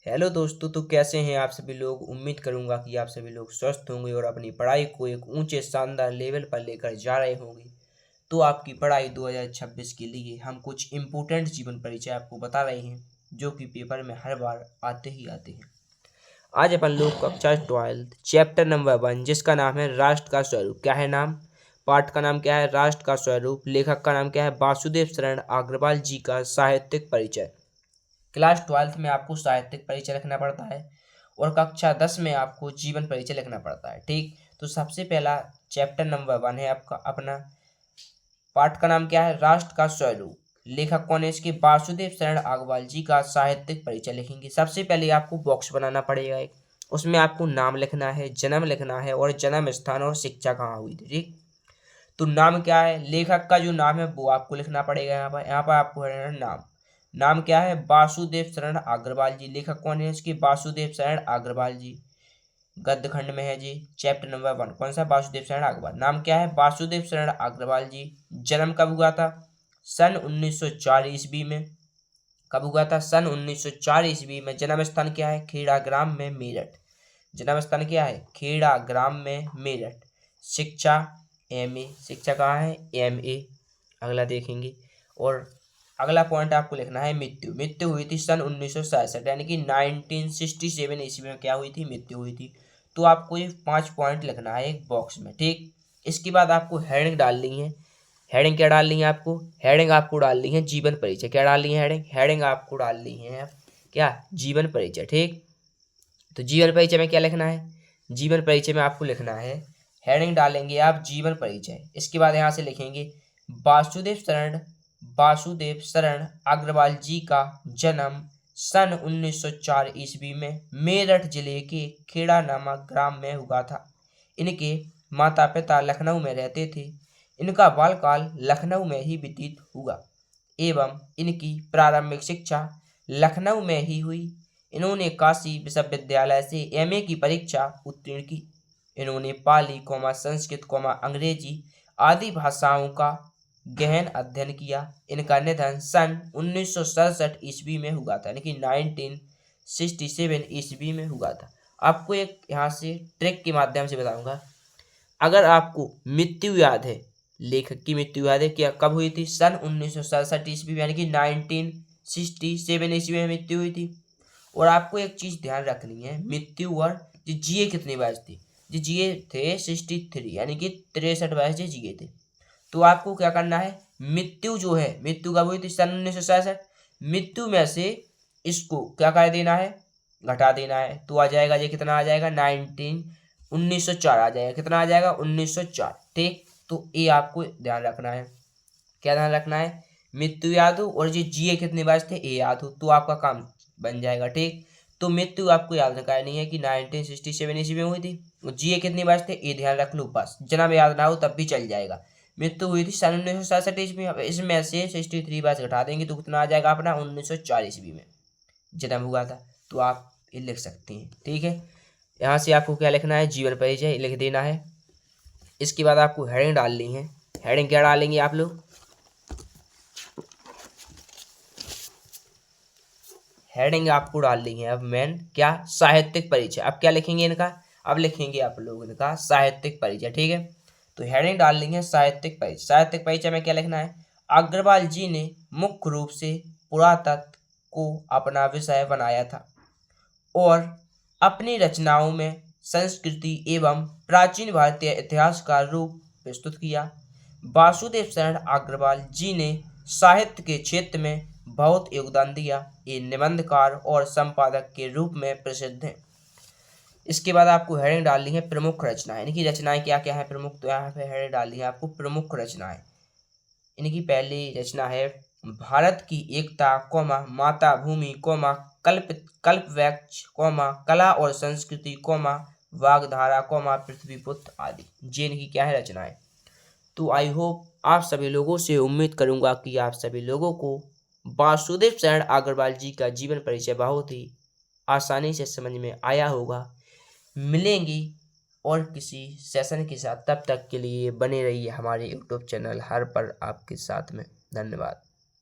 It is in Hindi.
हेलो दोस्तों, तो कैसे हैं आप सभी लोग। उम्मीद करूंगा कि आप सभी लोग स्वस्थ होंगे और अपनी पढ़ाई को एक ऊंचे शानदार लेवल पर लेकर जा रहे होंगे। तो आपकी पढ़ाई 2026 के लिए हम कुछ इम्पोर्टेंट जीवन परिचय आपको बता रहे हैं, जो कि पेपर में हर बार आते ही आते हैं। आज अपन लोग कक्षा 12 चैप्टर नंबर 1, जिसका नाम है राष्ट्र का स्वरूप। क्या है नाम? पाठ का नाम क्या है? राष्ट्र का स्वरूप। लेखक का नाम क्या है? वासुदेव शरण अग्रवाल जी का साहित्यिक परिचय। क्लास 12 में आपको साहित्यिक परिचय लिखना पड़ता है और कक्षा 10 में आपको जीवन परिचय लिखना पड़ता है। ठीक, तो सबसे पहला चैप्टर नंबर 1 है आपका अपना। पाठ का नाम क्या है? राष्ट्र का स्वरूप। लेखक कौन है इसके? वासुदेव शरण अग्रवाल जी का साहित्यिक परिचय लिखेंगे। सबसे पहले आपको बॉक्स बनाना पड़ेगा एक, उसमें आपको नाम लिखना है, जन्म लिखना है और जन्म स्थान और शिक्षा कहाँ हुई थी। ठीक, तो नाम क्या है? लेखक का जो नाम है वो आपको लिखना पड़ेगा। यहाँ पर आपको है नाम। नाम क्या है? वासुदेव शरण अग्रवाल जी। लेखक कौन है इसके? वासुदेव शरण अग्रवाल जी। गद्य खंड में है जी। चैप्टर नंबर 1 कौन सा? वासुदेव शरण अग्रवाल। नाम क्या है? वासुदेव शरण अग्रवाल जी। जन्म कब हुआ था? सन 1904 ईस्वी में। कब हुआ था? सन 1904 ईस्वी में। जन्म स्थान क्या है? खेड़ा ग्राम में, मेरठ। जन्म स्थान क्या है? खेड़ा ग्राम में, मेरठ। शिक्षा MA। शिक्षा कहाँ है? MA। अगला देखेंगे। और अगला पॉइंट आपको लिखना है मृत्यु। मृत्यु हुई थी सन 1967, यानी कि 1967 ईस्वी में क्या हुई थी? मृत्यु हुई थी। तो आपको ये 5 पॉइंट लिखना है एक बॉक्स में। ठीक, इसके बाद आपको हेडिंग डालनी है। हेडिंग क्या डालनी है आपको? हेडिंग आपको डालनी है जीवन परिचय। क्या डालनी है हेडिंग? हेडिंग आपको डालनी है क्या? जीवन परिचय। ठीक, तो जीवन परिचय में क्या लिखना है? जीवन परिचय में आपको लिखना है, हेडिंग डालेंगे आप जीवन परिचय। इसके बाद यहाँ से लिखेंगे वासुदेव शरण अग्रवाल जी का जन्म सन 1904 ईस्वी में मेरठ जिले के खेड़ा नामक ग्राम में हुआ था। इनके माता पिता लखनऊ में रहते थे। इनका बालकाल लखनऊ में ही व्यतीत हुआ एवं इनकी प्रारंभिक शिक्षा लखनऊ में ही हुई। इन्होंने काशी विश्वविद्यालय से MA की परीक्षा उत्तीर्ण की। इन्होंने पाली, संस्कृत, अंग्रेजी आदि भाषाओं का गहन अध्ययन किया। इनका निधन सन 1967 ईस्वी में हुआ था, यानी कि 1967 ईस्वी में हुआ था। आपको एक यहाँ से ट्रिक के माध्यम से बताऊंगा। अगर आपको मृत्यु याद है, लेखक की मृत्यु याद है, क्या कब हुई थी? सन 1967 ईस्वी, यानी कि 1967 ईस्वी में मृत्यु हुई थी। और आपको एक चीज ध्यान रखनी है, मृत्यु और जो जिए कितने वर्ष थे? जो जिए थे 63, यानी कि 63 वर्ष जो जिए थे। तो आपको क्या करना है, मृत्यु जो है, मृत्यु कब हुई थी? सन 1967। मृत्यु में से इसको क्या कर देना है? घटा देना है। तो आ जाएगा, ये कितना आ जाएगा? 1904 आ जाएगा। कितना आ जाएगा? 1904। ठीक, तो ये आपको ध्यान रखना है। क्या ध्यान रखना है? मृत्यु याद हो और ये जिए कितने वर्ष थे ये याद हो, तो आपका काम बन जाएगा। ठीक, तो मृत्यु आपको याद रखनी है कि 1967 ईस्वी में हुई थी। जिए कितने वर्ष थे ये ध्यान रख लो बस। जन्म याद ना हो तब भी चल जाएगा। मृत्यु हुई थी सन 1967 ईस्वी में। इसमें से 63 वर्ष घटा देंगे तो कितना आ जाएगा अपना? 1904 ईस्वी में जन्म हुआ था। तो आप ये लिख सकते हैं। ठीक है, यहाँ से आपको क्या लिखना है? जीवन परिचय लिख देना है। इसके बाद आपको हेडिंग डालनी है। हेडिंग क्या डालेंगे आप लोग? हेडिंग आपको डालनी है अब मेन क्या? साहित्यिक परिचय। अब क्या लिखेंगे इनका? अब लिखेंगे आप लोग इनका साहित्यिक परिचय। ठीक है, तो हेडिंग डालनी है साहित्यिक परिचय। साहित्यिक परिचय में क्या लिखना है? अग्रवाल जी ने मुख्य रूप से पुरातत्व को अपना विषय बनाया था और अपनी रचनाओं में संस्कृति एवं प्राचीन भारतीय इतिहास का रूप प्रस्तुत किया। वासुदेव शरण अग्रवाल जी ने साहित्य के क्षेत्र में बहुत योगदान दिया। ये निबंधकार और संपादक के रूप में प्रसिद्ध हैं। इसके बाद आपको हेडिंग डालनी है प्रमुख रचनाएं। इनकी रचनाएं क्या क्या है प्रमुख? तो यहाँ पे हेडिंग डालनी है आपको प्रमुख रचनाएं। इनकी पहली रचना है भारत की एकता, माता भूमि, कल्प वृक्ष, कला और संस्कृति, वाग्धारा, पृथ्वीपुत्र आदि। ये इनकी क्या है? रचनाएं। तो आई होप आप सभी लोगों से उम्मीद करूंगा कि आप सभी लोगों को वासुदेव शरण अग्रवाल जी का जीवन परिचय बहुत ही आसानी से समझ में आया होगा। मिलेंगी और किसी सेशन के साथ, तब तक के लिए बने रहिए हमारे यूट्यूब चैनल हर पर आपके साथ में। धन्यवाद।